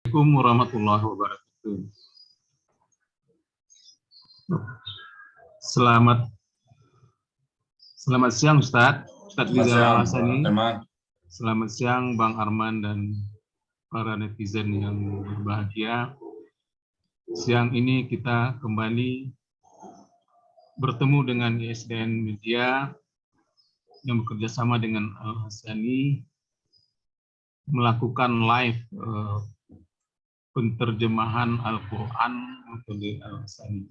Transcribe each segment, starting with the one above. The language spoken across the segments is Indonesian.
Assalamualaikum warahmatullahi wabarakatuh. Selamat siang Ustadz Rizal Al-Hasani. Selamat siang Bang Arman dan para netizen yang berbahagia. Siang ini kita kembali bertemu dengan ISDN Media yang bekerja sama dengan Al-Hasani melakukan live penterjemahan Al-Quran metode Al-Hasani.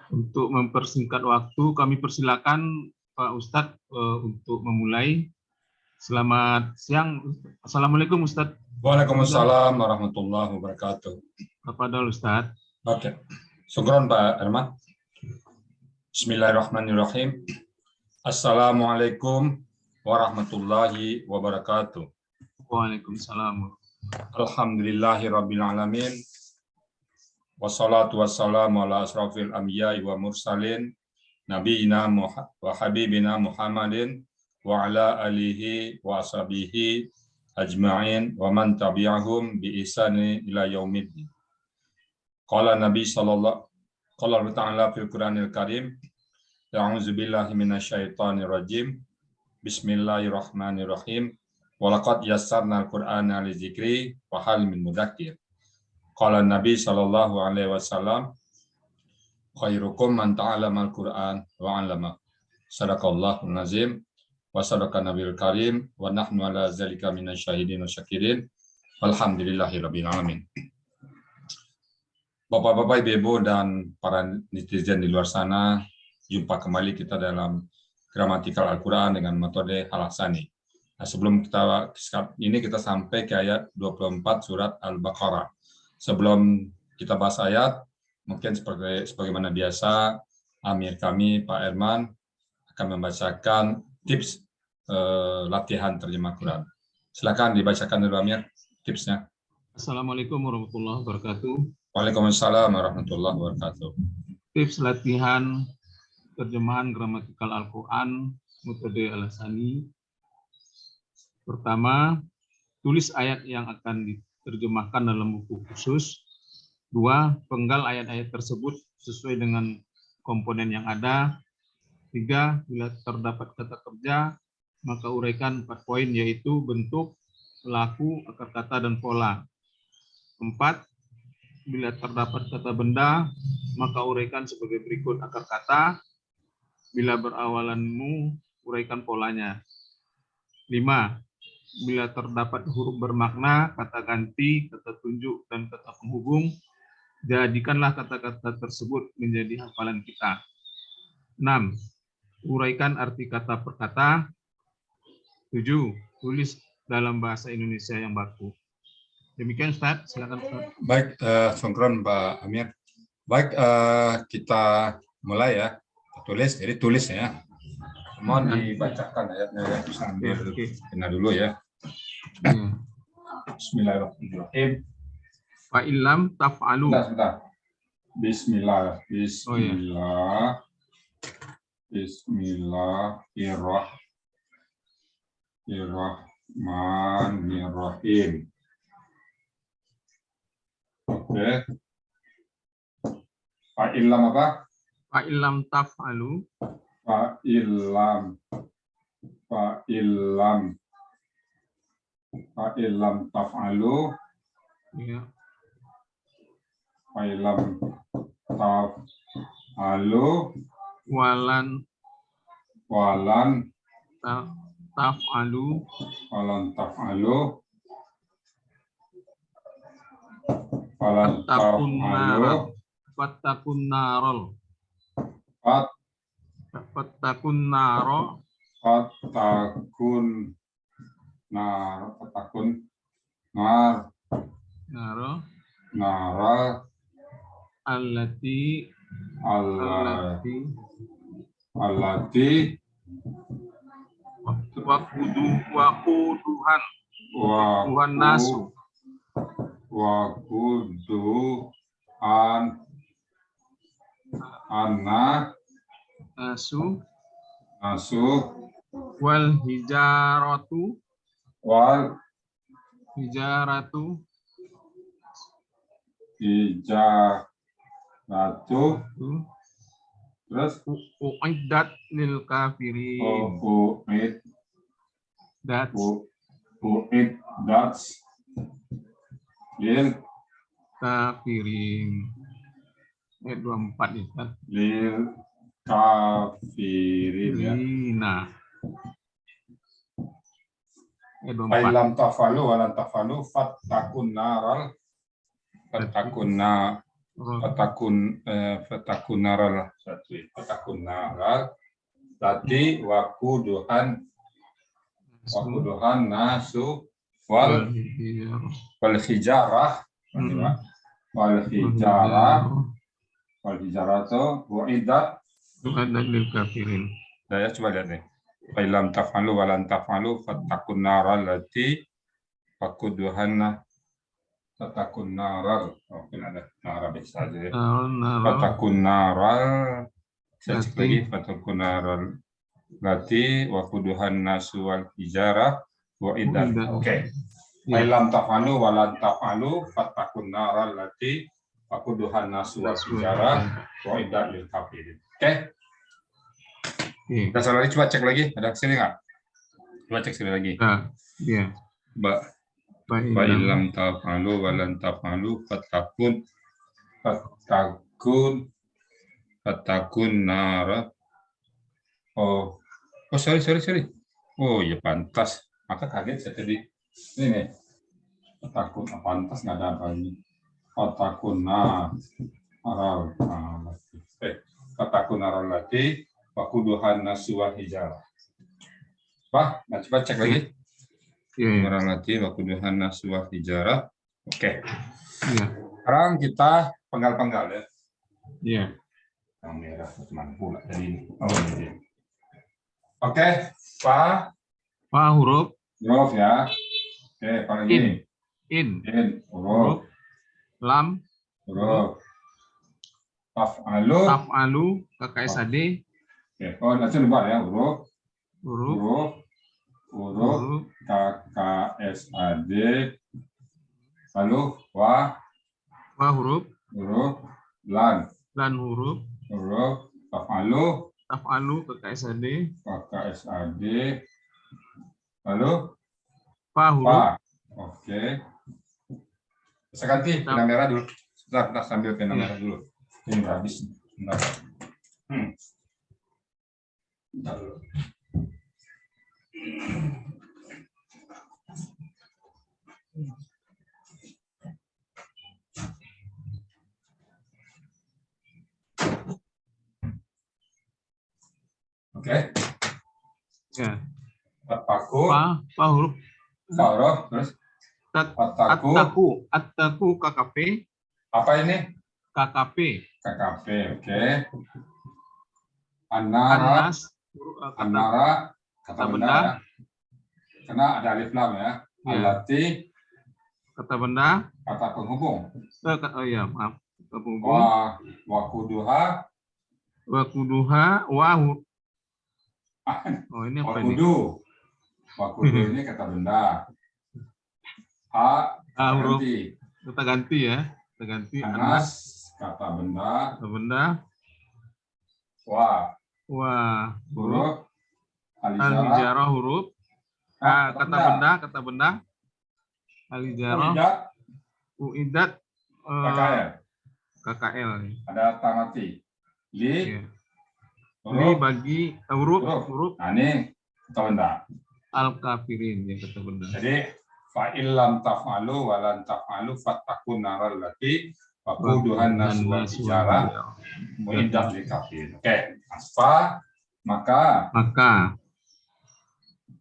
Untuk mempersingkat waktu, kami persilakan Pak Ustadz untuk memulai. Selamat siang. Assalamualaikum Ustadz. Waalaikumsalam warahmatullahi wabarakatuh. Kepada Ustadz. Oke. Syukron Pak Arman. Bismillahirrahmanirrahim. Assalamualaikum warahmatullahi wabarakatuh. Waalaikumsalam. Alhamdulillahirabbil alamin. Wassalatu wassalamu ala asrafil anbiya'i wa mursalin nabiyina wa habibina Muhammadin wa ala alihi wa ashabihi ajma'in wa man tabi'ahum bi ihsani ila yaumiddin. Qala Nabi sallallahu qala ta'ala fil Qur'anil Karim. A'udzu billahi minasyaitonir rajim. Bismillahirrahmanirrahim. Walaqad yassarnal Qur'ana lidzikri wa hal min mudzakir. Qala Nabi sallallahu alaihi wasallam, khairukum man ta'allamal Qur'an wa 'allama. Sadaqallahul azim wa sadaqa nabiyul karim wa nahnu ala zalika minasyahidin wa syakirin. Alhamdulillahirabbil alamin. Bapak-bapak, Ibu dan para netizen di luar sana, jumpa kembali kita dalam gramatikal Al-Qur'an dengan metode Al-Hasani. Nah, sebelum kita sampai ke ayat 24 surat Al-Baqarah. Sebelum kita bahas ayat, mungkin sebagaimana biasa, Amir kami, Pak Herman, akan membacakan tips latihan terjemah Quran. Silakan dibacakan dulu, Amir, tipsnya. Assalamualaikum warahmatullahi wabarakatuh. Waalaikumsalam warahmatullahi wabarakatuh. Tips latihan terjemahan gramatikal Al-Quran metode Al-Hasani. Pertama, tulis ayat yang akan diterjemahkan dalam buku khusus. 2. Penggal ayat-ayat tersebut sesuai dengan komponen yang ada. 3. Bila terdapat kata kerja, maka uraikan 4 poin, yaitu bentuk, pelaku, akar kata, dan pola. 4. Bila terdapat kata benda, maka uraikan sebagai berikut akar kata. Bila berawalanmu, uraikan polanya. 5. Bila terdapat huruf bermakna, kata ganti, kata tunjuk, dan kata penghubung, jadikanlah kata-kata tersebut menjadi hafalan kita. 6. Uraikan arti kata per kata. 7. Tulis dalam bahasa Indonesia yang baku. Demikian Ustaz, silakan Ustaz. Baik, syukron Pak Amir. Baik, kita mulai ya. Tulis, jadi tulis ya. Mohon dibacakan ayatnya ya, sambil dulu ya. Bismillahirrahmanirrahim. Fa illam taf'alu. Sebentar. Bismillahirrahmanirrahim. Oke. Fa illam apa? Fa illam taf'alu. Fa illam taf'alu. Ya. Fa illam taf'alu. Walan taf'alu. Fattakun naro. Allati waquduhan nasu. Nasu wal hijaratu Hijaratu. Hijaratu. Terus Uiddat lil kafirin. Uiddat lil Kafirin. Ayat 24 ya. Kan? Lil kafirin ya. Nah. Ayat 24. Fa'ilam tafalu walan tafalu fattakun naral fatakun naral lati wakuduhan nasu wal hijarah wal hijaratu wa'idat lil kafirin. Saya coba lihat nih. Fa'ilam tafalu walan tafalu fattakun naral lati wakuduhan fatakun naral. Mungkin ada naral bisa aja ya. Fatakun naral. Saya cek lagi. Fatakun naral lati wakuduhan nasu wal hijarah wa'idat. Oke. Fa'ilam tafalu walan tafalu fatakun naral lati wakuduhan nasu wal hijarah wa'idat lil kafirin. Oke. Kita lagi coba cek lagi. Ada kesini nggak? Coba cek sekali lagi. Iya. Fa'ilam tafalu walan tafalu fatakun nara. Oh, sorry. Oh, ya pantas. Maka kaget saya tadi. Ini nih. Fatakun pantas nggak ada apa ini. Fatakun naral. Fatakun naral lati wakuduhan nasuwa hijarah. Nah, coba cek lagi. Naral lati wakuduhan nasuwa hijarah. Oke. Sekarang kita penggal-penggal ya. Iya. Yang merah teman pula tadi ini. Oh, ini. Oke, fa huruf ya. Oke, apa lagi? In. Huruf. Lam. Huruf. Taf'alu. KKSAD. Oh, langsung dibuat ya. Huruf KKSAD. Lalu huruf lan huruf taf'alu KKSAD. Lalu huruf. Oke. Saya ganti pena merah dulu. Sebentar, sambil pena merah dulu. Ini habis. Bentar dulu. Oke. Ya. Huruf terus At-taku KKP. Apa ini? KKP. Oke. Anara kata benda ya. Karena ada alif lam ya. Alati kata benda. Kata penghubung. Maaf. Penghubung. Wakuduha. Oh, ini apa ini? Wakudu ini kata benda. Huruf kita ganti ya. Kita ganti anas kata benda. Huruf al-hijarah huruf kata benda al-hijarah uiddat KKL. Ada tamati li bagi huruf. Nah, ini kata benda al-kafirin yang kata benda. Jadi fa'ilam taf'alu walan taf'alu fattakun naral lati waquduhan nasu wal hijarah muiddat lil kafirin. Oke, maka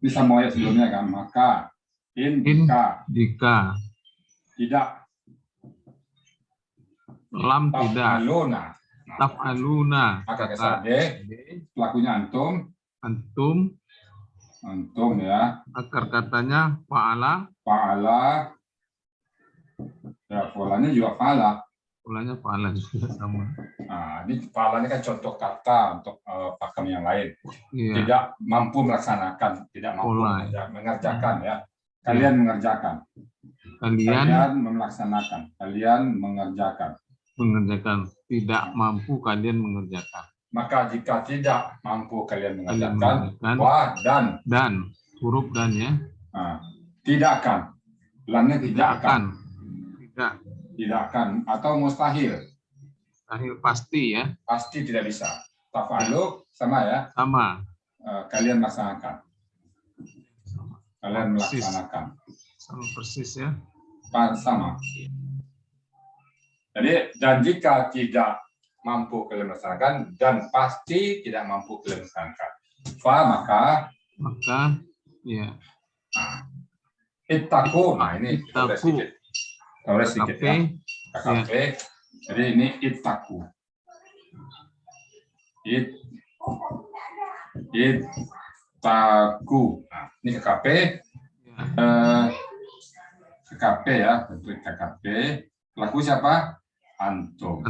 ini sama ayat sebelumnya kan, maka jika tidak lam tidak taf'aluna maka kesade pelakunya antum ya. Akar katanya fa'ala ya, polanya juga fa'ala juga sama. Nah, ini fa'alanya kan contoh kata untuk pakem yang lain. Iya. Tidak mampu melaksanakan, tidak mampu mengerjakan ya. Kalian mengerjakan. Kalian Kalian melaksanakan. Kalian mengerjakan. mengerjakan. Tidak mampu kalian mengerjakan. Maka jika tidak mampu kalian Kalian mengerjakan, mengerjakan. wa Dan huruf dan ya. tidak akan. Lamnya tidak akan. Tidak. Tidak akan atau mustahil. Mustahil pasti ya. Pasti tidak bisa. Taf'alu sama ya. Sama. Kalian melaksanakan. Kalian Persis. melaksanakan. Sama persis ya. Sama. Jadi, dan jika tidak mampu kalian melaksanakan, dan pasti tidak mampu kalian melaksanakan. Maka ya. Ittaku. Nah, ini Ittaku. sedikit ya. KKP. Jadi ini ittaku. Ittaku. Nah, ini KKP. KKP ya, bentuk KKP. Pelaku siapa? Antum.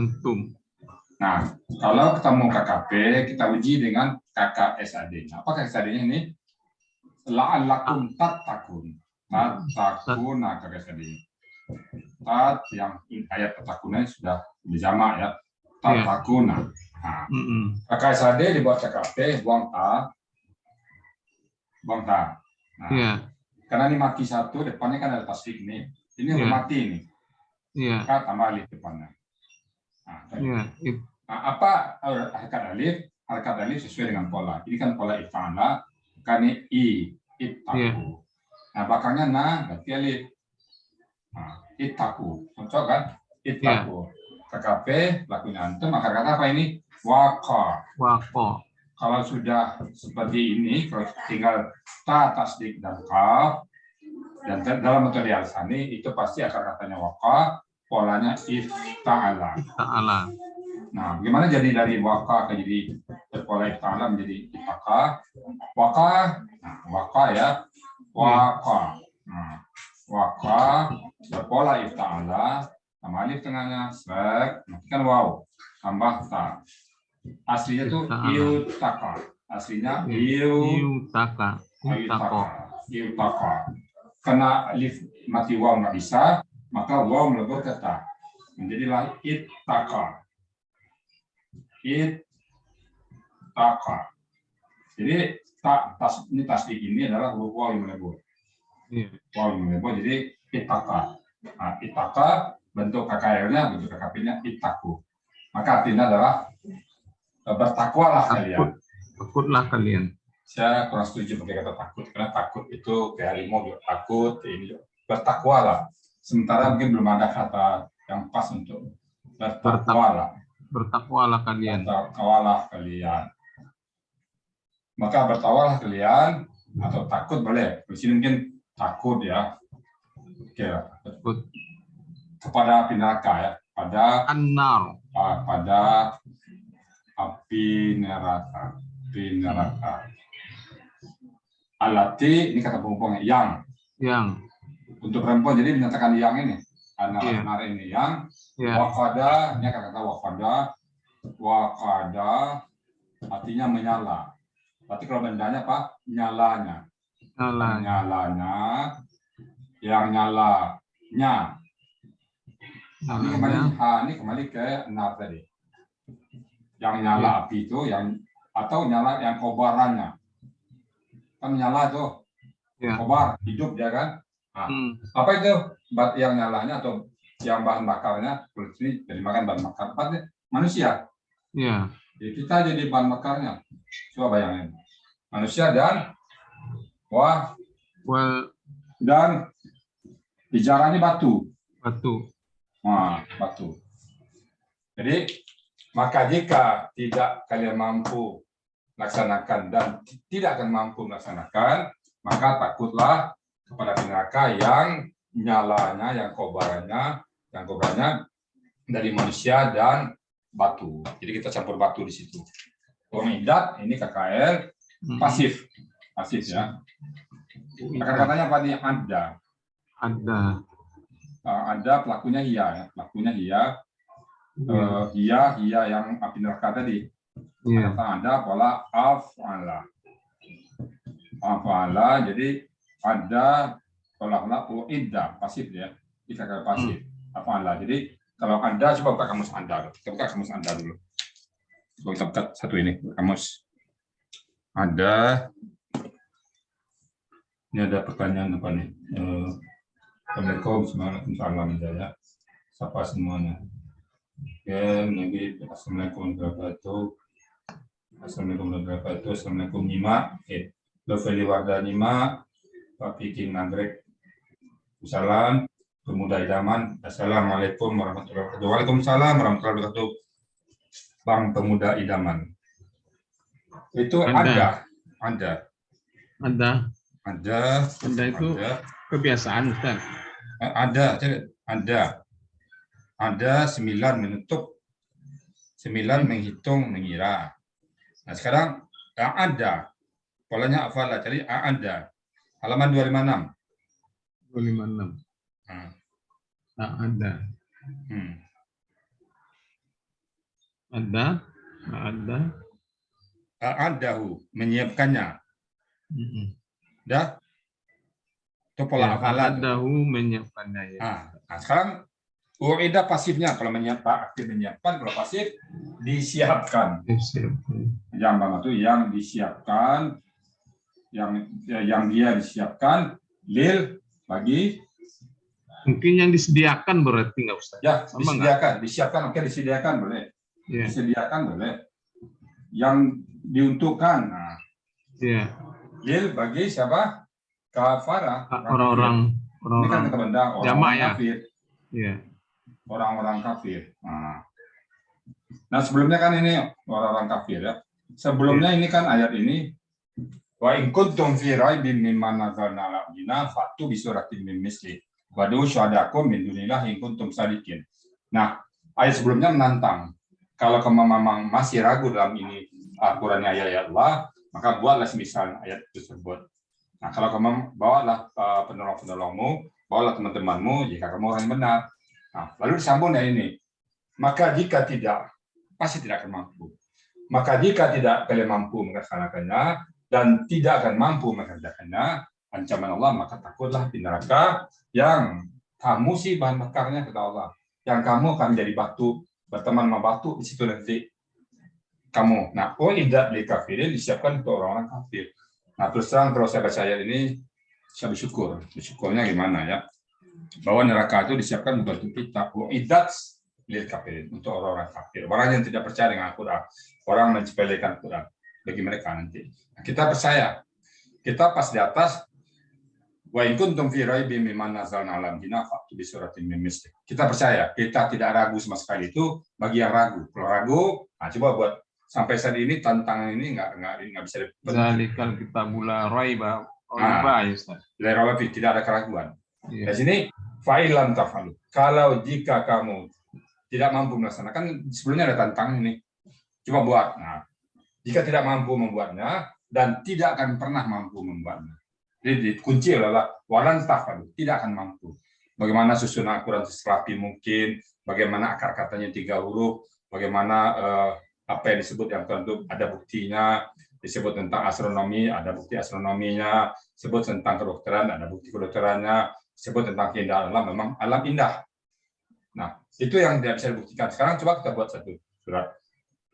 Nah, kalau ketemu KKP, kita uji dengan KKSAD. Apa KKSAD-nya ini? La'allakum tattaqun. Tattaqun, nah KKSAD. Tat yang ayat tattaqun sudah dijamak ya. Tattaqun. Nah, KKSAD dibuat KKP, buang ta. Buang ta. Nah, karena ini mati satu, depannya kan ada tasdik nih. Ini mati nih. Maka tambah alif depannya. Apa harakat alif? Harakat alif sesuai dengan pola. Ini kan pola if'ala, kan ittaku. Nah, belakangnya berarti alif. Ittaku. Contoh kan? Ittaku. KKP, lakunya antum, maka kata apa ini? Waqa. Kalau sudah seperti ini, kalau tinggal ta, tasdik, dan kaf, dan dalam metode al-sani, itu pasti akan katanya waqa, polanya ifta'ala. Nah, bagaimana jadi dari waqa ke jadi pola ifta'ala menjadi ittaqa? Waqa, waqa ya, waqa. Waqa, berpola ifta'ala, sama alif tengahnya, kan waw, tambah ta. Aslinya tuh iutaqa. Aslinya iutaqa. Karena alif mati waw nggak bisa, maka waw melebur ke ta. Menjadilah ittaqa. Ittaqa. Jadi ini tasdik ini adalah huruf waw yang melebur. Waw yang melebur jadi ittaqa. Nah, ittaqa bentuk KKL-nya, bentuk KKP-nya ittaku. Maka artinya adalah bertakwalah kalian. Takutlah kalian. Saya kurang setuju pakai kata takut, karena takut itu kayak harimau takut. Ini bertakwalah. Sementara mungkin belum ada kata yang pas untuk bertakwalah. Bertakwalah kalian. Bertakwalah kalian. Maka bertakwalah kalian atau takut boleh. Di sini mungkin takut ya. Oke. Takut kepada api neraka ya. Pada api neraka. Alati ini kata perempuan yang. Untuk perempuan jadi dinyatakan yang ini. Anak ini yang. Waqada ini kata waqada artinya menyala. Berarti kalau bendanya apa? Nyalanya. Yang nyalanya. Ini kembali ke nar tadi. Yang nyala api itu atau nyala yang kobarannya. Kan nyala tuh. Kobar hidup dia kan. Apa itu yang nyalanya atau yang bahan bakarnya? Kulit ini jadi makan bahan bakar manusia. Jadi kita jadi bahan bakarnya. Coba bayangin. Manusia dan dan bicaranya batu. Nah, batu. Jadi maka jika tidak kalian mampu melaksanakan dan tidak akan mampu melaksanakan, maka takutlah kepada neraka yang nyalanya, yang kobarannya dari manusia dan batu. Jadi kita campur batu di situ. Umidat ini KKL pasif ya. Kata-katanya apa nih? Ada pelakunya ya. Pelakunya hiya yang api neraka tadi. Kata ada pola af'ala. Jadi ada Kalau uidda pasif ya, kita kata pasif. Afala. Jadi kalau Anda, coba buka kamus Anda. Kita buka kamus Anda dulu. Coba kita buka satu ini, kamus. Ini ada pertanyaan apa nih? Assalamualaikum, Waalaikumsalam ya. Sapa semuanya. Oke, lagi Assalamualaikum warahmatullahi wabarakatuh. Assalamualaikum warahmatullahi wabarakatuh. Assalamualaikum Nima. Oke, Loveli Warda Nima, Pak Piking Nagrek. Salam, Pemuda Idaman. Assalamualaikum warahmatullahi wabarakatuh. Waalaikumsalam warahmatullahi wabarakatuh. Bang Pemuda Idaman. Itu ada. Ada itu kebiasaan, Ustaz. Ada 9 menutup, 9 menghitung, mengira. Nah, sekarang ada. Polanya afala. Jadi ada. Halaman 256. 256. Ada. Adahu, menyiapkannya. Dah. Itu pola afala. Adahu menyiapkannya. Ya. Nah, sekarang uida pasifnya. Kalau menyiapkan, kalau pasif disiapkan. Yang bang itu yang disiapkan, yang dia disiapkan, lil bagi. Mungkin yang disediakan berarti nggak Ustaz? Ya, disiapkan, oke, disediakan boleh. Yeah. Disediakan boleh. Yang diuntukkan. Nah. Yeah. Lil bagi siapa? Kafara. Orang-orang. Ini kan kata benda orang kafir. Yeah. Orang-orang kafir. Nah, sebelumnya kan ini orang-orang kafir ya. Sebelumnya ini kan ayat ini. Wa in kuntum fi raibin mimma nazzalna ala abdina fa'tu bi suratin min misli wadu syuhadakum min dunillahi in kuntum sadiqin. Nah, ayat sebelumnya menantang. Kalau kamu memang masih ragu dalam ini Al-Qur'an ayat Allah, maka buatlah semisal ayat tersebut. Nah, kalau kamu bawalah penolong-penolongmu, bawalah teman-temanmu jika kamu orang yang benar. Nah, lalu disambung dari ini. Maka jika tidak, pasti tidak akan mampu. Maka jika tidak kalian mampu melaksanakannya dan tidak akan mampu mengerjakannya, ancaman Allah, maka takutlah di neraka yang kamu sih bahan bakarnya kata Allah. Yang kamu akan jadi batu, berteman sama batu, di situ nanti kamu. Nah, tidak di kafirin disiapkan untuk orang-orang kafir. Nah, terus terang terus saya baca ayat ini, saya bersyukur. Bersyukurnya gimana ya? Bahwa neraka itu disiapkan untuk kita. Idat lil kafirin, untuk orang-orang kafir. Orang yang tidak percaya dengan Al-Quran. Orang menciptakan Al-Quran. Bagi mereka nanti. Nah, kita percaya. Kita pas di atas. Wa in kuntum fi raibin mimma nazzalna 'ala abdina fa'tu bi suratin min misli. Kita percaya, kita tidak ragu sama sekali. Itu bagi yang ragu. Kalau ragu, nah coba buat sampai saat ini tantangan ini nggak bisa dipenuhi. Zalikal kitabula raiba tidak ada keraguan. Di sini fa'ilam tafalu. Kalau jika kamu tidak mampu melaksanakan, sebelumnya ada tantangan ini. Coba buat. Nah, jika tidak mampu membuatnya dan tidak akan pernah mampu membuatnya. Jadi kunci adalah walan tafalu, tidak akan mampu. Bagaimana susunan Al-Quran serapi mungkin, bagaimana akar katanya 3 huruf, bagaimana apa yang disebut yang tentu ada buktinya, disebut tentang astronomi, ada bukti astronominya, disebut tentang kedokteran, ada bukti kedokterannya, disebut tentang keindahan alam, memang alam indah. Nah, itu yang tidak bisa dibuktikan. Sekarang coba kita buat satu surat.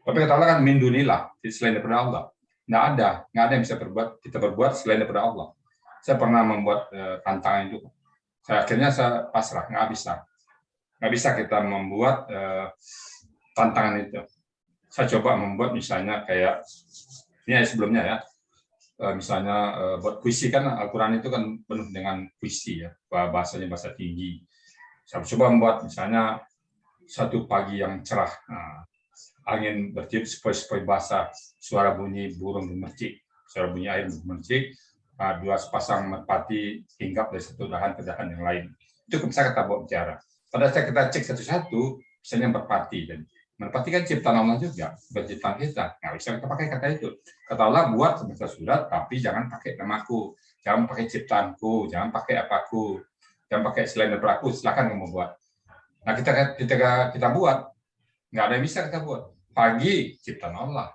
Tapi kata Allah kan min dunillah, selain daripada Allah. Nggak ada yang bisa kita berbuat selain daripada Allah. Saya pernah membuat tantangan itu. Akhirnya saya pasrah, nggak bisa kita membuat tantangan itu. Saya coba membuat misalnya kayak ini sebelumnya ya, misalnya buat puisi kan Al-Quran itu kan penuh dengan puisi ya, bahasanya bahasa tinggi. Saya coba membuat misalnya satu pagi yang cerah, angin bertiup sepoi-sepoi basah, suara bunyi burung gemercik, suara bunyi air gemercik, 2 sepasang merpati hinggap dari satu dahan ke dahan yang lain. Itu bisa kita buat bicara. Pada saat kita cek satu-satu, misalnya merpati. Dan merpati kan ciptaan Allah juga, bukan ciptaan kita. Nggak bisa kita pakai kata itu. Kata Allah buat semesta surat, tapi jangan pakai namaku, jangan pakai ciptaanku, jangan pakai apaku, jangan pakai selain daripada aku. Silakan kamu buat. Nah kita buat, nggak ada yang bisa kita buat. Pagi ciptaan Allah,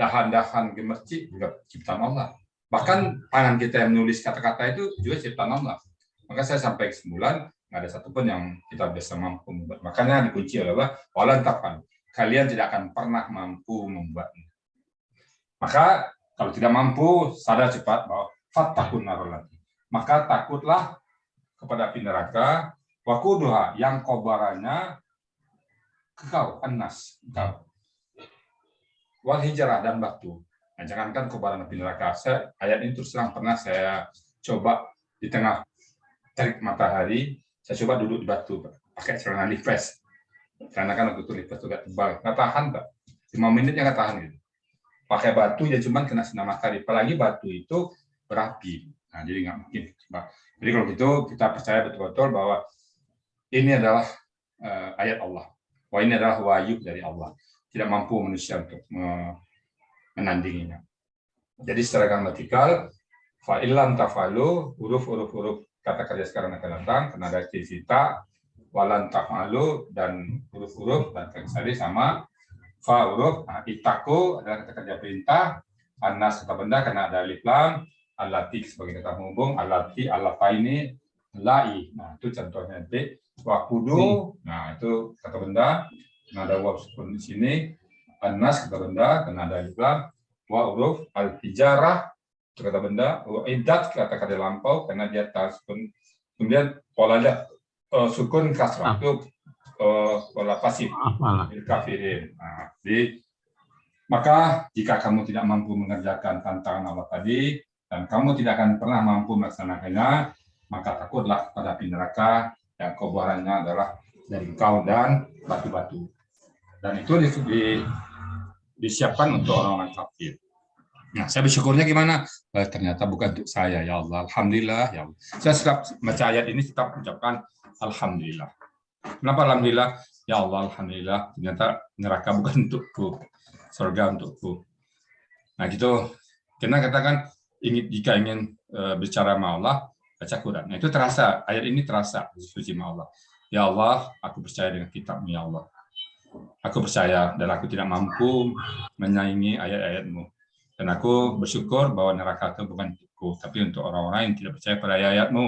dahan-dahan gemercik juga ciptaan Allah. Bahkan tangan kita yang menulis kata-kata itu juga ciptaan Allah. Maka saya sampai kesimpulan nggak ada satupun yang kita bisa mampu membuat. Makanya dikunci oleh Allah, walan tafal. Kalian tidak akan pernah mampu membuatnya. Maka kalau tidak mampu, sadar cepat bahwa fattakun narolati. Maka takutlah kepada api neraka, wakuduha yang kobarannya kekau, anas, kekau. Wal hijrah dan batu. Nah, jangankan kobaran api neraka. Ayat ini terus terang pernah saya coba di tengah terik matahari, saya coba duduk di batu, pakai celana lives. Karena kan waktu itu lives juga tebal, nggak tahan, Pak. 5 menitnya nggak tahan gitu. Pakai batu ya cuman kena sinar matahari. Apalagi batu itu berapi. Nah, jadi nggak mungkin. Jadi kalau gitu kita percaya betul-betul bahwa ini adalah ayat Allah. Wah, ini adalah wahyu dari Allah. Tidak mampu manusia untuk menandinginya. Jadi secara gramatikal, fa'ilam tafalu, huruf kata kerja sekarang akan datang, karena ada cita, walan tafalu, dan huruf dan kata sama, fa huruf, itaku adalah kata kerja perintah, anas kata benda karena ada alif lam, alati sebagai kata penghubung, alati, alata ini, lai. Nah, itu contohnya nanti. Wakudu, nah itu kata benda, karena ada waw sukun di sini, anas kata benda karena ada alif lam, wa huruf al-tijarah kata benda, idat kata lampau karena dia sukun, kemudian pola sukun kasrah itu pola pasif kafirin. Nah, jadi maka jika kamu tidak mampu mengerjakan tantangan Allah tadi dan kamu tidak akan pernah mampu melaksanakannya, maka takutlah pada api neraka yang kobarannya adalah dari engkau dan batu-batu. Dan itu disiapkan untuk orang-orang kafir. Nah, saya bersyukurnya gimana? Ternyata bukan untuk saya, ya Allah. Alhamdulillah, ya Allah. Saya setiap baca ayat ini tetap ucapkan Alhamdulillah. Kenapa Alhamdulillah? Ya Allah, Alhamdulillah. Ternyata neraka bukan untukku, surga untukku. Nah, gitu. Karena katakan, jika ingin bicara sama Allah, baca Quran. Nah, itu terasa, ayat ini terasa, suci sama Allah. Ya Allah, aku percaya dengan kitab-Mu, ya Allah. Aku percaya dan aku tidak mampu menyaingi ayat-ayat-Mu. Dan aku bersyukur bahwa neraka itu bukan untukku, tapi untuk orang-orang yang tidak percaya pada ayat-Mu.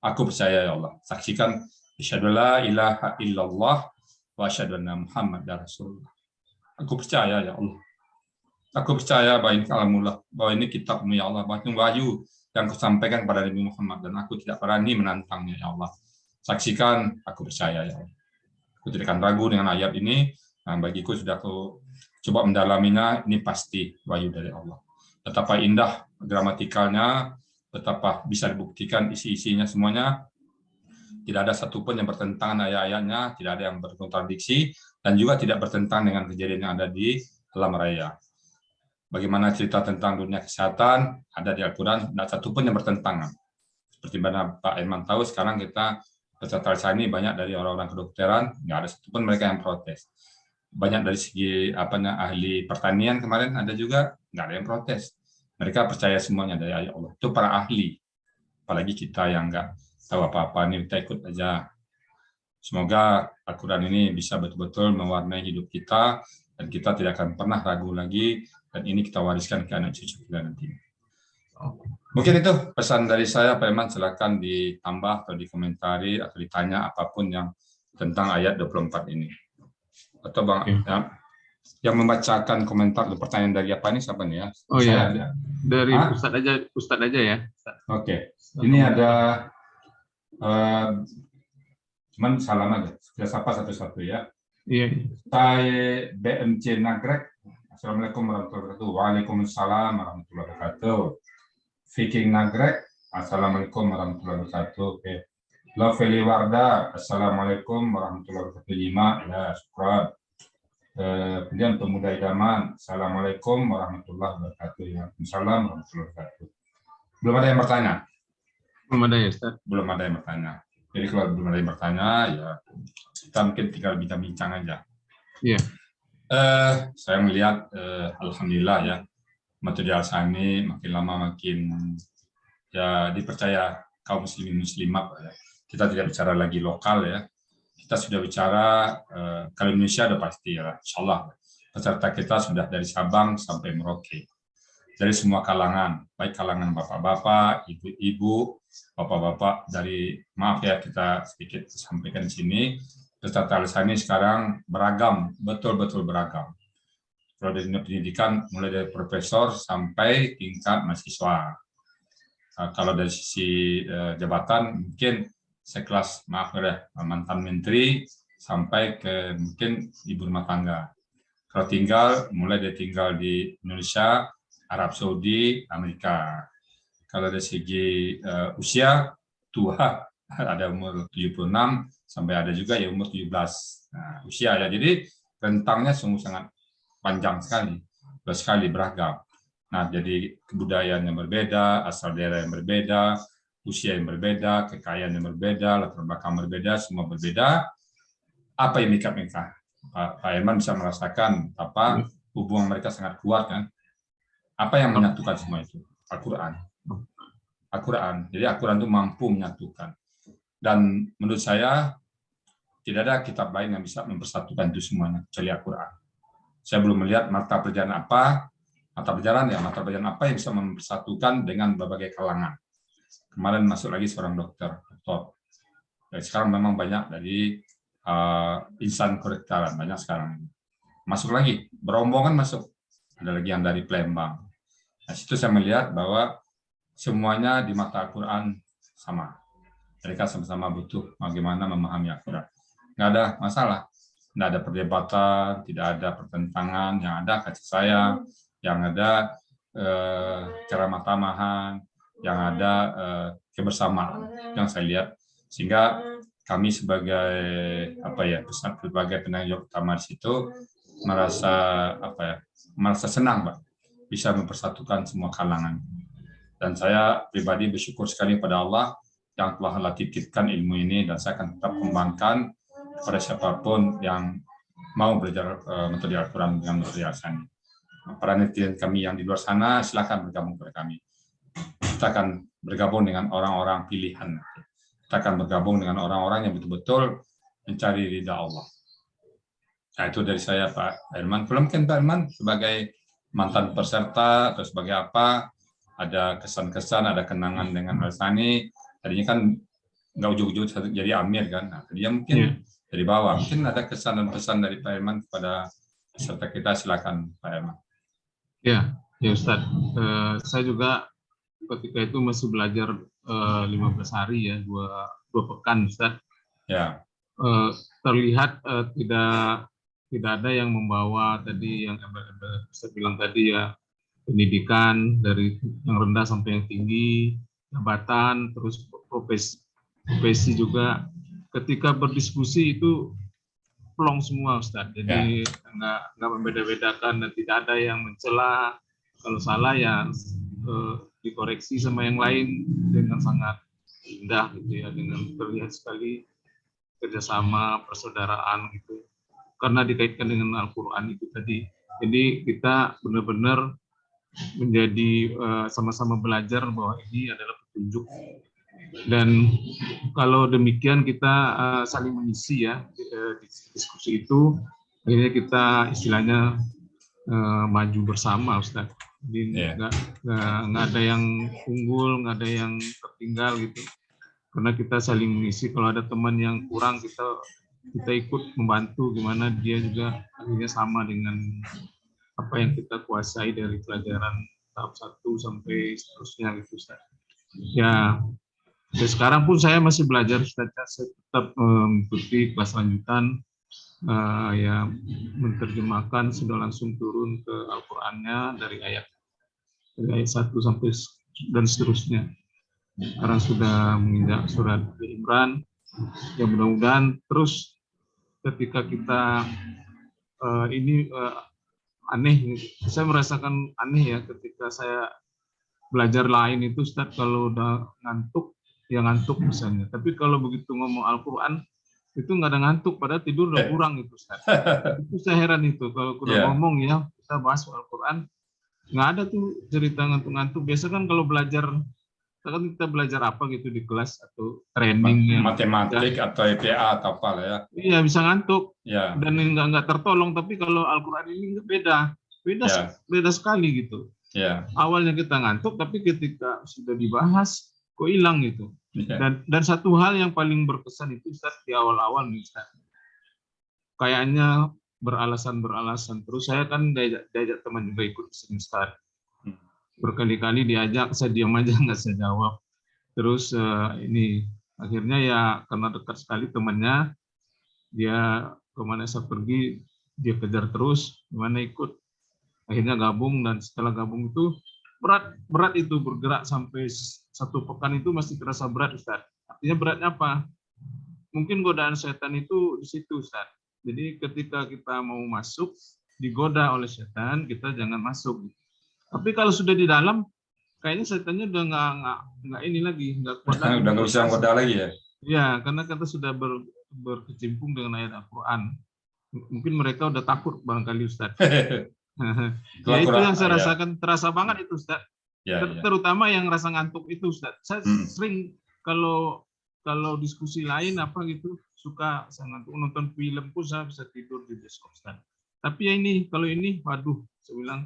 Aku percaya, ya Allah. Saksikan, asyhadu la ilaha illallah wa asyhadu anna Muhammadar Rasulullah. Aku percaya, ya Allah. Aku percaya bahwa ini kalamullah, bahwa ini kitab-Mu, ya Allah, bahwa itu wahyu yang Kau sampaikan kepada Nabi Muhammad, dan aku tidak berani menantangnya, ya Allah. Saksikan, aku percaya, ya Allah. Aku tidak akan ragu dengan ayat ini. Nah, bagiku sudah aku coba mendalaminya, ini pasti wahyu dari Allah. Betapa indah gramatikalnya, betapa bisa dibuktikan isi-isinya semuanya. Tidak ada satupun yang bertentangan ayat-ayatnya, tidak ada yang berkontradiksi, dan juga tidak bertentangan dengan kejadian yang ada di alam raya. Bagaimana cerita tentang dunia kesehatan, ada di Al-Quran, tidak satupun yang bertentangan. Seperti mana Pak Irman tahu, sekarang kita peserta ini banyak dari orang-orang kedokteran, nggak ada satupun mereka yang protes. Banyak dari segi ahli pertanian kemarin ada juga, nggak ada yang protes. Mereka percaya semuanya dari ayat Allah. Itu para ahli. Apalagi kita yang nggak tahu apa-apa, ini kita ikut aja. Semoga Al-Quran ini bisa betul-betul mewarnai hidup kita, dan kita tidak akan pernah ragu lagi, dan ini kita wariskan ke anak cucu kita nanti. Mungkin itu pesan dari saya, Pak Iman, silakan ditambah atau dikomentari atau ditanya apapun yang tentang ayat 24 ini. Atau Bang, yang membacakan komentar atau pertanyaan dari apa ini siapa nih ya? Oh iya, dari Ustadz aja ya. Oke. Ini ada cuman salam aja. Kita sapa satu-satu ya. Iya. Saya BMC Nagrek. Assalamualaikum warahmatullahi wabarakatuh. Waalaikumsalam warahmatullahi wabarakatuh. Viking Nagrek. Assalamualaikum warahmatullahi wabarakatuh. Oke. Lovely Warda. Assalamualaikum warahmatullahi wabarakatuh. 5. Ya, syukran. Kemudian Pemuda Idaman. Assalamualaikum warahmatullahi wabarakatuh. Waalaikumsalam warahmatullahi wabarakatuh. Belum ada yang bertanya? Belum ada ya, Ustaz? Belum ada yang bertanya. Jadi kalau belum ada yang bertanya, ya kita mungkin tinggal bincang-bincang aja. Iya. Saya melihat, alhamdulillah ya, Metode Al-Sani makin lama makin ya dipercaya kaum muslimin muslimat ya. Kita tidak bicara lagi lokal ya. Kita sudah bicara kalau Indonesia udah pasti ya, insyaallah peserta kita sudah dari Sabang sampai Merauke. dari semua kalangan, baik kalangan bapak-bapak, ibu-ibu, bapak-bapak dari, maaf ya kita sedikit sampaikan di sini, peserta Al-Sani sekarang beragam, betul-betul beragam. Kalau dari pendidikan mulai dari profesor sampai tingkat mahasiswa. Kalau dari sisi jabatan mungkin sekelas, maaf ya, mantan menteri sampai ke mungkin ibu rumah tangga. Kalau tinggal, mulai dari tinggal di Indonesia, Arab Saudi, Amerika. Kalau dari segi usia, tua, ada umur 76, sampai ada juga ya umur 17. Nah, usia ya, jadi rentangnya sungguh sangat panjang sekali, luas sekali, beragam. Nah, jadi kebudayaan yang berbeda, asal daerah yang berbeda, usia yang berbeda, kekayaan yang berbeda, latar belakang berbeda, semua berbeda. Apa yang mengikat mereka? Pak Herman bisa merasakan apa hubungan mereka sangat kuat kan? Apa yang menyatukan semua itu? Al-Quran. Al-Quran. Jadi Al-Quran itu mampu menyatukan. Dan menurut saya tidak ada kitab lain yang bisa mempersatukan itu semuanya kecuali Al-Quran. Saya belum melihat mata pelajaran apa yang bisa mempersatukan dengan berbagai kalangan. Kemarin masuk lagi seorang dokter. Dan sekarang memang banyak dari insan kedokteran, banyak sekarang. Masuk lagi, berombongan masuk. Ada lagi yang dari Palembang. Nah, situ saya melihat bahwa semuanya di mata Al-Quran sama. Mereka sama-sama butuh bagaimana memahami Al-Quran. Nggak ada masalah. Nggak ada perdebatan, tidak ada pertentangan, yang ada kasih sayang, yang ada ceramah-tamahan, yang ada kebersamaan yang saya lihat. Sehingga kami sebagai penanggung jawab utama di situ merasa senang, Pak, bisa mempersatukan semua kalangan. Dan saya pribadi bersyukur sekali pada Allah yang telah titipkan ilmu ini, dan saya akan tetap kembangkan kepada siapapun yang mau belajar metode Al-Quran dengan metode Al-Sani. Para netizen kami yang di luar sana, silakan bergabung kepada kami. Kita akan bergabung dengan orang-orang pilihan. Kita akan bergabung dengan orang-orang yang betul-betul mencari ridha Allah. Nah, itu dari saya, Pak Herman. Belum mungkin Pak Herman sebagai mantan peserta atau sebagai apa, ada kesan-kesan, ada kenangan dengan Al-Sani. Tadinya kan nggak ujung-ujung jadi Amir kan. Nah, dia mungkin dari bawah. Mungkin ada kesan dan pesan dari Pak Herman kepada peserta kita. Silakan Pak Herman. Ya Ustadz. Saya juga ketika itu masih belajar 15 hari ya, dua pekan Ustadz. Ya. Terlihat tidak ada yang membawa tadi yang saya bilang tadi ya, pendidikan dari yang rendah sampai yang tinggi, jabatan, terus profesi juga. Ketika berdiskusi itu plong semua Ustadz. Jadi nggak membeda-bedakan dan tidak ada yang mencela. Kalau salah ya dikoreksi sama yang lain dengan sangat indah gitu ya, dengan terlihat sekali kerjasama, persaudaraan gitu. Karena dikaitkan dengan Al-Quran itu tadi. Jadi kita benar-benar menjadi sama-sama belajar bahwa ini adalah petunjuk. Dan kalau demikian kita saling mengisi ya di diskusi itu, akhirnya kita istilahnya maju bersama Ustaz. Jadi nggak ada yang unggul, nggak ada yang tertinggal gitu. Karena kita saling mengisi. Kalau ada teman yang kurang, kita ikut membantu gimana dia juga akhirnya sama dengan apa yang kita kuasai dari pelajaran tahap 1 sampai seterusnya gitu Ustaz. Ya, sekarang pun saya masih belajar Ustaz. Saya tetap mengikuti kelas lanjutan, ya menerjemahkan, sudah langsung turun ke Al-Qur'annya dari ayat 1 sampai dan seterusnya. Sekarang sudah menginjak surat Imran. Ya mudah-mudahan terus ketika kita aneh, saya merasakan aneh ya ketika saya belajar lain itu Ustaz, kalau udah ngantuk ya ngantuk misalnya, tapi kalau begitu ngomong Al-Quran itu nggak ada ngantuk, padahal tidur udah kurang itu Ustaz. Itu saya heran itu kalau udah ngomong ya kita bahas Al-Quran, nggak ada tuh cerita ngantuk-ngantuk. Biasa kan kalau belajar kita belajar apa gitu di kelas atau training matematik atau IPA atau apa lah ya. Iya, bisa ngantuk. Dan nggak tertolong. Tapi kalau Al-Quran ini beda sekali gitu. Ya. Awalnya kita ngantuk, tapi ketika sudah dibahas, kok hilang gitu. Ya. Dan satu hal yang paling berkesan itu Ustaz, di awal-awal nih Ustaz, kayaknya beralasan. Terus saya kan diajak teman juga ikut di sini Ustaz. Berkali-kali diajak, saya diam aja nggak saya jawab. Terus ini akhirnya ya karena dekat sekali temannya, dia kemana saya pergi dia kejar terus, gimana ikut. Akhirnya gabung, dan setelah gabung itu berat itu bergerak sampai 1 pekan itu masih terasa berat Ustaz. Artinya beratnya apa? Mungkin godaan setan itu di situ Ustaz. Jadi ketika kita mau masuk digoda oleh setan, kita jangan masuk. Tapi kalau sudah di dalam, kayaknya setannya udah nggak ini lagi, nggak kuat lagi. Udah nggak bisa ngoda lagi ya? Ya, karena kita sudah berkecimpung dengan ayat Al-Quran. Mungkin mereka udah takut barangkali Ustaz. Ya itu yang saya rasakan, terasa banget itu Ustaz. Terutama yang rasa ngantuk itu Ustaz. Saya sering kalau diskusi lain apa gitu, suka saya ngantuk, nonton film pun saya bisa tidur di bioskop Ustaz. Tapi ya ini, kalau ini, waduh, saya bilang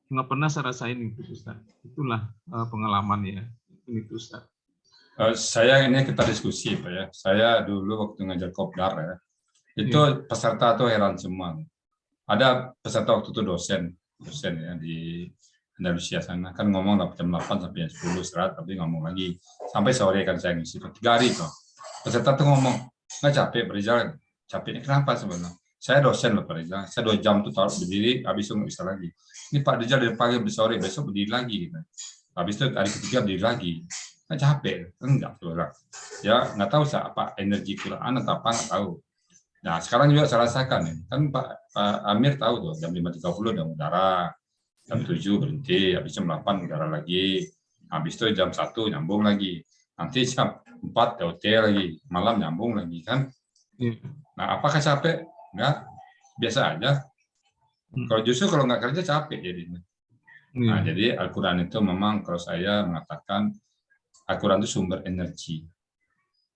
nggak pernah saya rasain itu Ustaz. Itulah pengalaman ya, itu Ustaz. Saya ini kita diskusi Pak ya. Saya dulu waktu ngajar kopdar ya, itu peserta tuh heran semua. Ada peserta waktu itu dosen ya di Andalusia sana, kan ngomong jam 8 sampai jam 10 istirahat, tapi ngomong lagi sampai sore kan saya ngisi 3 hari tuh. Peserta tuh ngomong, nggak capek berjalan? Capeknya kenapa sebenarnya? Saya dosen loh Pak Rizal, saya 2 jam tuh berdiri, habis itu nggak bisa lagi. Ini Pak Rizal dari pagi sampai sore, besok berdiri lagi. Gitu. Habis itu hari ketiga berdiri lagi. Nggak capek? Enggak. Ya nggak tahu apa energi Quran atau apa, nggak tahu. Nah, sekarang juga saya rasakan nih. Kan Pak Amir tahu tuh, jam 5.30 udah udara, jam 7 berhenti, habis jam 8 udara lagi, habis itu jam 1 nyambung lagi, nanti jam 4 hotel lagi, malam nyambung lagi kan. Nah, apakah capek? Enggak, biasa aja. Kalau justru kalau nggak kerja capek jadinya. Nah, jadi Al-Quran itu memang kalau saya mengatakan Al-Quran itu sumber energi.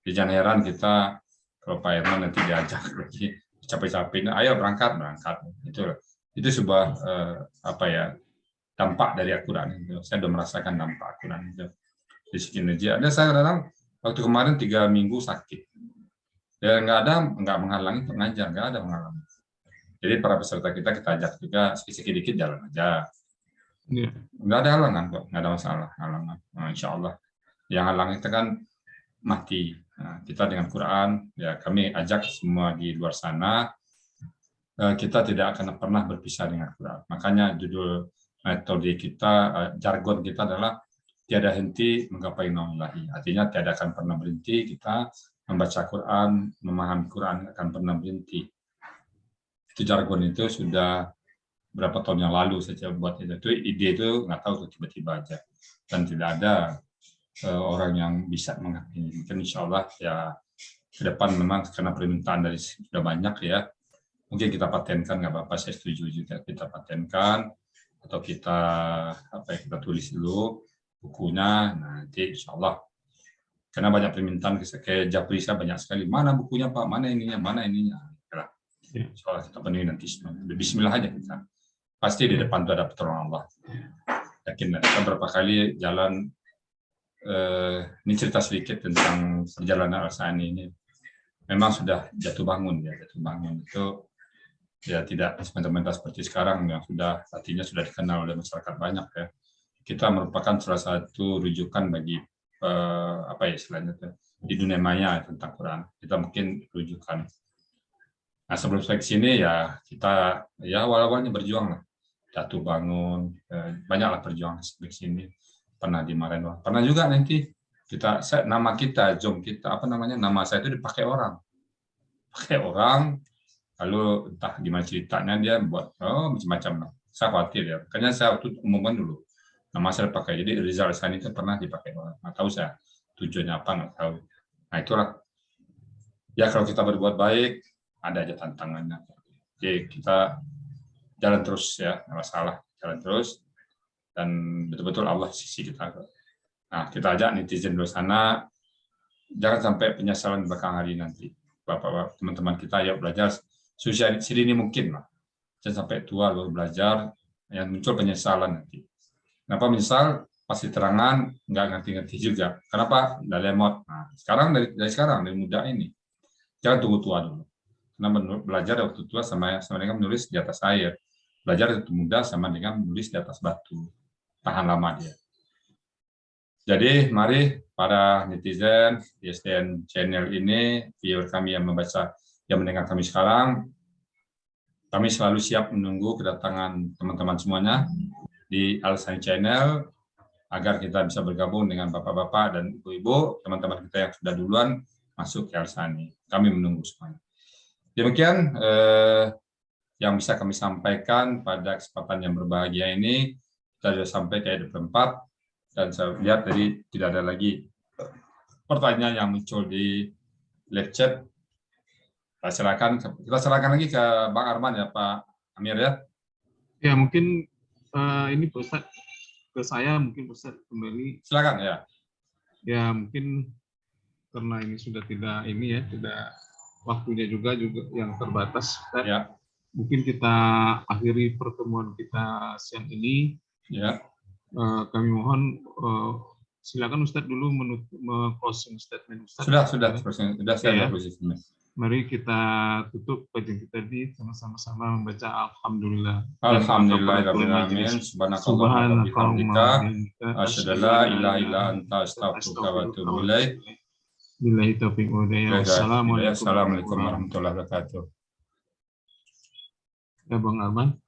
Jadi jangan heran kita kalau Pak Herman nanti diajak lagi capek-capeknya, ayo berangkat. Itu sebuah dampak dari Al-Quran itu. Saya sudah merasakan dampak Al-Quran itu. Di segi energi. Ada saya kadang waktu kemarin 3 minggu sakit. Ya nggak menghalangi untuk ngajar, nggak ada menghalangi. Jadi para peserta kita ajak juga sedikit-sedikit jalan aja. Nggak ada halangan kok, nggak ada masalah halangan. Nah, insya Allah. Yang halang itu kan mati. Nah, kita dengan Quran, ya kami ajak semua di luar sana, kita tidak akan pernah berpisah dengan Quran. Makanya judul metode kita, jargon kita adalah tiada henti menggapai naulahi. Artinya tiada akan pernah berhenti kita membaca Quran, memahami Quran akan pernah berhenti. Itu jargon itu sudah berapa tahun yang lalu saja buat itu. Ide itu nggak tahu tiba-tiba aja. Dan tidak ada orang yang bisa mengerti. Mungkin insya Allah ya ke depan memang karena permintaan dari sudah banyak ya, mungkin kita patenkan, nggak apa-apa, saya setuju juga kita patenkan atau kita kita tulis dulu bukunya. Nanti insya Allah karena banyak permintaan kayak Japrisa banyak sekali, mana bukunya Pak, mana ininya. Insya Allah kita penuhi nanti. Bismillah aja kita. Pasti di depan itu ada pertolongan Allah. Yakin kita berapa kali jalan. Ini cerita sedikit tentang perjalanan Al-Sani ini. Memang sudah jatuh bangun itu ya tidak semata-mata seperti sekarang yang sudah artinya sudah dikenal oleh masyarakat banyak ya. Kita merupakan salah satu rujukan bagi istilahnya di dunia maya tentang Quran. Kita mungkin rujukan. Nah sebelum saya ke sini ya kita ya awal-awalnya berjuang lah, jatuh bangun, banyaklah perjuangan sampai sini. Pernah dimarahin orang. Pernah juga nanti nama kita, nama saya itu dipakai orang. Lalu entah gimana ceritanya dia buat macam-macam. Saya khawatir ya. Makanya saya waktu umumkan dulu. Nama saya dipakai. Jadi Rizal Sani itu pernah dipakai orang. Nggak tahu saya tujuannya apa, nggak tahu. Nah itulah. Ya kalau kita berbuat baik, ada aja tantangannya. Jadi kita jalan terus ya, nggak masalah. Jalan terus. Dan betul-betul Allah sisi kita. Nah, kita ajak netizen di sana, jangan sampai penyesalan di belakang hari nanti. Bapak-bapak, teman-teman kita ya belajar sedini mungkin lah. Jangan sampai tua baru belajar, yang muncul penyesalan nanti. Kenapa misal pas diterangan nggak ngerti-ngerti juga. Kenapa? Nggak lemot. Nah, sekarang dari sekarang, dari muda ini. Jangan tunggu tua dulu. Karena belajar waktu tua sama dengan menulis di atas air. Belajar waktu muda sama dengan menulis di atas batu. Tahan lama dia. Jadi mari para netizen di SDN channel ini, viewer kami yang membaca, yang mendengar kami sekarang, kami selalu siap menunggu kedatangan teman-teman semuanya di Al-Sani Channel agar kita bisa bergabung dengan bapak-bapak dan ibu-ibu, teman-teman kita yang sudah duluan masuk ke Al-Sani. Kami menunggu semuanya. Demikian yang bisa kami sampaikan pada kesempatan yang berbahagia ini. Kita sudah sampai ke ayat 24. Dan saya lihat tadi tidak ada lagi pertanyaan yang muncul di live chat. Kita serahkan lagi ke Bang Arman ya, Pak Amir ya. Ya mungkin ini Pak Ustadz, ke saya mungkin Pak Ustadz kembali. Silakan ya. Ya mungkin karena ini sudah tidak waktunya juga yang terbatas. Ustadz. Ya. Mungkin kita akhiri pertemuan kita siang ini. Ya. Kami mohon silakan Ustadz dulu closing statement Ustadz. Sudah saya posisinya. Mari kita tutup kajian kita di sama-sama membaca Alhamdulillah. Alhamdulillahirrahmanirrahim. Subhanakallahumma wa bihamdika asyhadu an la ilaha illa anta astaghfiruka wa atubu ilaik. Billahi taufiq wa hidayah. Assalamualaikum warahmatullahi wabarakatuh. Ya Bang Arman.